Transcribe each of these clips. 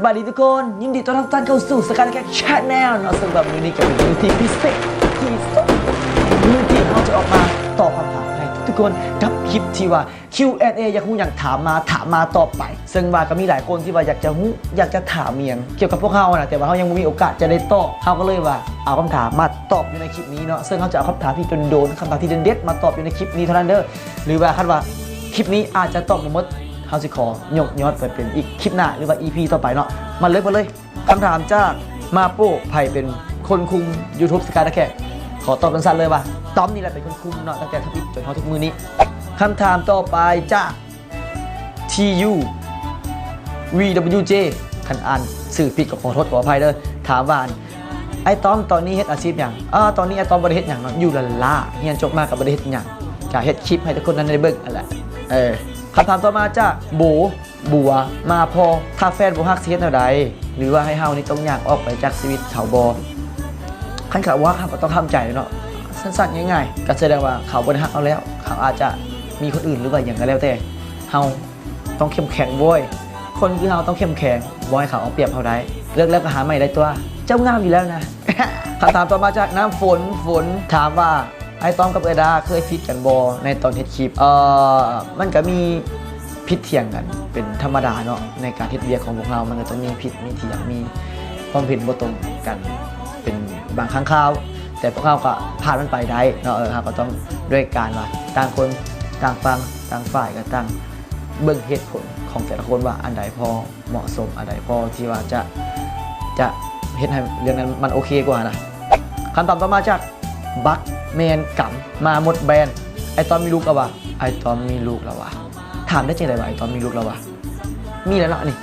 สวัสดีทุกคนยินดีต้อนรับทุกท่านเข้าสู่สกายแคทชาแนลเนาะสำหรับมื้อนี้ก็เป็นมื้อที่พิเศษที่สุดมื้อที่เราจะออกมาตอบคำถามให้ทุกคนกับคลิปที่ว่า Q&A อยากรู้อย่างถามมาตอบไปซึ่งว่าก็มีหลายคนที่ว่าอยากจะรู้อยากจะถามเมียงเกี่ยวกับพวกเขานะแต่ว่าเขายังไม่มีโอกาสจะได้ตอบเขาก็เลยว่าเอาคำถามมาตอบอยู่ในคลิปนี้เนาะซึ่งเขาจะเอาคำถามที่โดนคำถามที่เด็ดๆมาตอบอยู่ในคลิปนี้เท่านั้นเด้อหรือว่าคาดว่าคลิปนี้อาจจะตอบหมดเขาสิขอยกยอดไปเป็นอีกคลิปหน้าหรือว่า EP ต่อไปเนาะมาเลยคำถามจากมาโป้ไผ่เป็นคนคุม YouTube สกายตะแคกขอตอบสั้นๆเลยว่าต้อมนี่แหละเป็นคนคุมเนาะตั้งแต่ทวิตจนถึงทุกมือนี้คำถามต่อไปจาก TU VWJ คันอ่านสื่อผิดกับขอโทษขออภัยเด้อถามว่าไอ้ต้อมตอนนี้เฮ็ดอาชีพอย่างตอนนี้ไอ้ต้อมบ่ได้เฮ็ดอย่างเนาะอยู่ละล่าเฮียนจบมากับบ่ได้เฮ็ดอย่างจะเฮ็ดคลิปให้ทุกคนนั้นได้เบิ่งนั่นแหละคำถามต่อมาจากบัวมาพอถ้าแฟนบ่ฮักสิเฮ็ดแนวใดหรือว่าให้เฮานี่ต้องอยากออกไปจากชีวิตเขาบ่คันเขาว่าเขาก็ต้องทำใจเนาะสั้นๆง่ายๆก็แสดงว่าเขาบ่ได้ฮักเราแล้วเขาอาจจะมีคนอื่นหรือว่าอย่างก็แล้วแต่เฮาต้องเข้มแข็งโว้ยคนคือเฮาต้องเข้มแข็งบ่ให้เขาเอาเปรียบเฮาได้เลิกแล้วก็หาใหม่ได้ตัวเจ้างามอยู่แล้วนะคำถามต่อมาจากน้ำฝนถามว่าไอ้ต้อมกับเอดาเคยฟิตกันบ่ในตอนเฮ็ดคลิปมันก็มีผิดเถียงกันเป็นธรรมดาเนาะในการเฮ็ดเวียกของพวกเรามันก็ต้องมีผิดมีเถียงมีความเห็นบ่ตรงกันเป็นบางครั้งคราวแต่พวกเราก็ผ่านมันไปได้เนาะครับก็ต้องด้วยการว่าต่างคนต่างฟังต่างฝ่ายก็ต่างเบิ่งเหตุผลของแต่ละคนว่าอันใดพอเหมาะสมอันใดพอที่ว่าจะเฮ็ดให้เรื่องนั้นมันโอเคกว่านะคำตอบต่อมาจากบักแมนกัมมาหมดแบรนด์ไอตอนมีลูกแล้ววะไอตอนมีลูกแล้ววะถามได้จริงเลยว่าไอตอนมีลูกแล้ววะมีแล้วเนาะนี่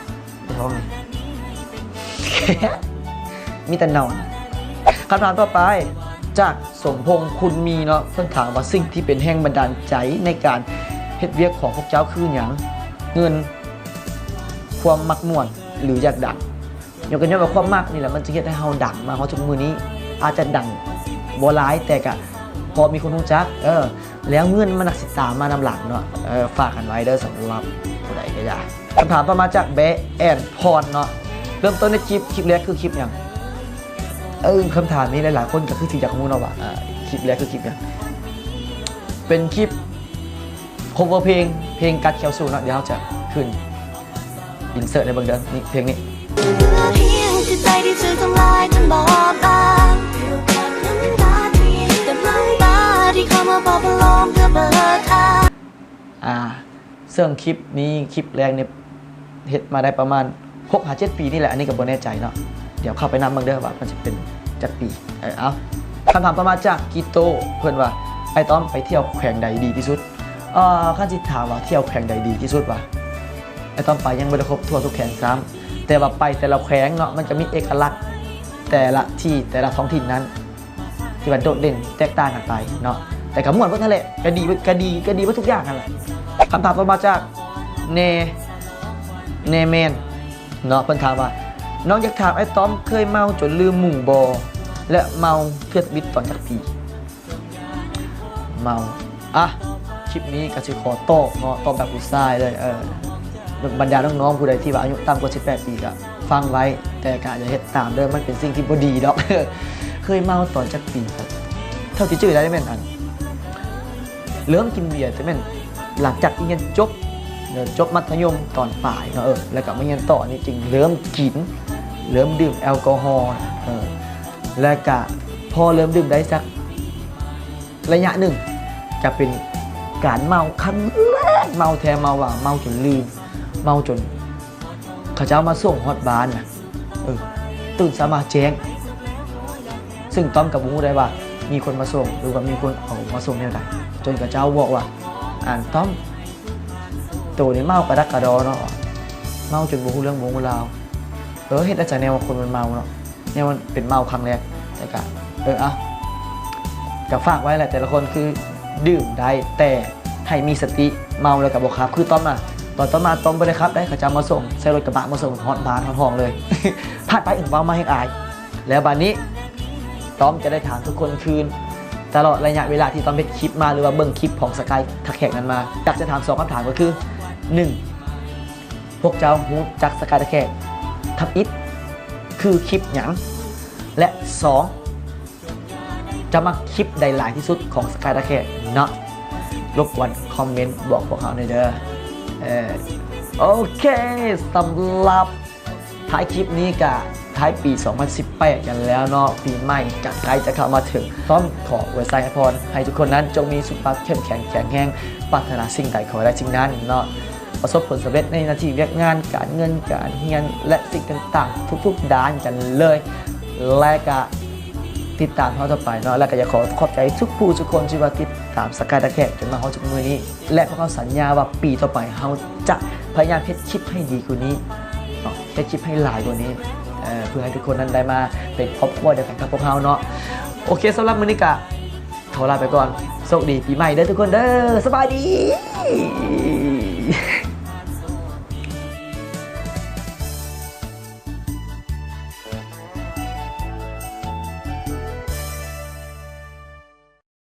ในท้องนี่ มีแต่นอนคำถามต่อไปจากสมพงษ์คุณมีเนาะเพิ่นถามว่าสิ่งที่เป็นแรงบันดาลใจในการเฮ็ดเวียกของพวกเจ้าคือหยังเงินความมักม่วนหรืออยากดังยกกันย้อนว่าความมักนี่แหละมันจะเฮ็ดให้เฮาดังมาเฮาทุกมื้อนี้อาจจะดังบ่หลายแต่ก็พอมีคนรู้จักแล้วเงินมันนักสิตามมานำหลังเนาะฝากกันไว้เด้อสำหรับผู้ใดก็ได้คำถามต่อมาจากแบแอนพรเนาะเริ่มต้นในคลิปแรกคือคลิปหยังคำถามนี้หลายๆคนก็คือที่อยากรู้เนาะว่าคลิปแรกคือคลิปหยังเป็นคลิป cover เพลงกัดเขียวสู่เนาะเดี๋ยวจะขึ้นอินเสิร์ตในเบื้องเดินนี่เพลงนี้ใจที่สื่อทำลายจนบอบบางแต่น้ำตาที่เข้ามาบอกลมเพื่อเปิดทางซึ่งคลิปนี้คลิปแรกเนี่ยเฮ็ดมาได้ประมาณ 6-7 ปีนี่แหละอันนี้ก็บ่แน่ใจเนาะเดี๋ยวเข้าไปนำเบิ่งเด้อว่ามันจะเป็นจักปีเอาคำถามต่อมาจากกิโตเพิ่นว่าไอ้ต้อมไปเที่ยวแขวงใดดีที่สุดคันสิถามว่าเที่ยวแขวงใดดีที่สุดวะไอ้ต้อมไปยังบ่ได้ครบทั่วทุกแขวงซ้ำแต่ว่าไปแต่ละแขวงเนาะมันจะมีเอกลักษณ์แต่ละที่แต่ละท้องถิ่นนั้นที่มันโดดเด่นแตกต่างกันไปเนาะแต่ก็ม่วนเพิ่นนั่นแหละก็ดีว่าทุกอย่างนั่นแหละคำถามต่อมาจากเนแมนเนาะเพิ่นถามว่าน้องอยากถามไอ้ต้อมเคยเมาจนลืมหมู่บ่และเมาเพื่อบิดตอนจักปีเมาคลิปนี้ก็สิขอตอบเนาะตอบแบบผู้ชายเลยบรรดาน้องๆผู้ใดที่ว่าอายุต่ำกว่า18 ปีก็ฟังไว้แต่ก็อย่าเฮ็ดตามเด้อมันเป็นสิ่งที่บ่ดีดอกเคยเมาตอนจักปีครับเท่าที่จื้อได้แม่นเริ่มกินเบียร์แต่แม่นหลังจากที่เรียนจบมัธยมตอนปลายเนาะแล้วก็มาเรียนต่อนี่จริงเริ่มกินเริ่มดื่มแอลกอฮอล์แล้วก็พอเริ่มดื่มได้สักระยะหนึ่งจะเป็นการเมาครั้งแรกเมาแท้เมาว่าเมาจนลืมเมาจนเขาเจ้ามาส่งฮอดบ้านนะตื่นสมาแจ้งซึ่งต้อมกับบูได้ว่ามีคนมาส่งหรือว่ามีคนเอามาส่งแนวใดจนเขาเจ้าบอกว่าต้อมตัวนี้เมากระดักกระดอเนาะเมาจนบูเรื่องบูราวเห็นอาจารย์แนวคนมันเมาเนาะแนวมันเป็นเมาครั้งแรกแต่ก็กับฝากไว้แหละแต่ละคนคือดื่มได้แต่ให้มีสติเมาแล้วกับบอกครับคือต้อมตอนต้อมมาต้อมไปเลยครับได้เขาจะมาส่งใช้รถกระบะมาส่งฮอตบาร์ทองเลยพลาดไปถึงว่ามาให้อายแล้วบัดนี้ต้อมจะได้ถามทุกคนคืนตลอดระยะเวลาที่ต้อมเป็นคลิปมาหรือว่าเบิ่งคลิปของสกายทักแขกนั้นมาอยากจะถาม2 คำถามก็คือ 1. พวกเจ้าฮู้จักสกายทักแขก ทับอิฐคือคลิปหยังและ 2. จะมาคลิปใดหลายที่สุดของสกายตะแคร์เนาะรบกวนคอมเมนต์บอกพวกเขาหน่อยเด้อโอเคสำหรับท้ายคลิปนี้กับท้ายปี 2018 กันแล้วเนาะปีใหม่กใกล้จะเข้ามาถึงต้องขออวยพรให้ทุกคนนั้นจงมีสุขภาพเข้มแข็งแข็งแรงปรารถนาสิ่งใดขอได้สิ่งนั้นเนาะประสบผลสำเร็จในหน้าที่เรียกงานการเงินการเรียนและสิ่งต่างๆทุกๆด้านกันเลยและก็ติดตามเขาต่อไปเนาะและก็อยากขอบใจทุกผู้ทุกคนที่ว่าติดตามสกายตะแคร์จนมาเขาถึงมือนี้และพวกเขาสัญญาว่าปีต่อไปเขาจะพยายามเฮ็ดคลิปให้ดีกว่านี้เฮ็ดคลิปให้หลายกว่านี้เพื่อให้ทุกคนนั้นได้มาเป็นครอบครัวเดียวกันกับพวกเขาเนาะโอเคสำหรับมื้อนี้ก็ขอลาไปก่อนโชคดีปีใหม่เด้อทุกคนเด้อสบายดี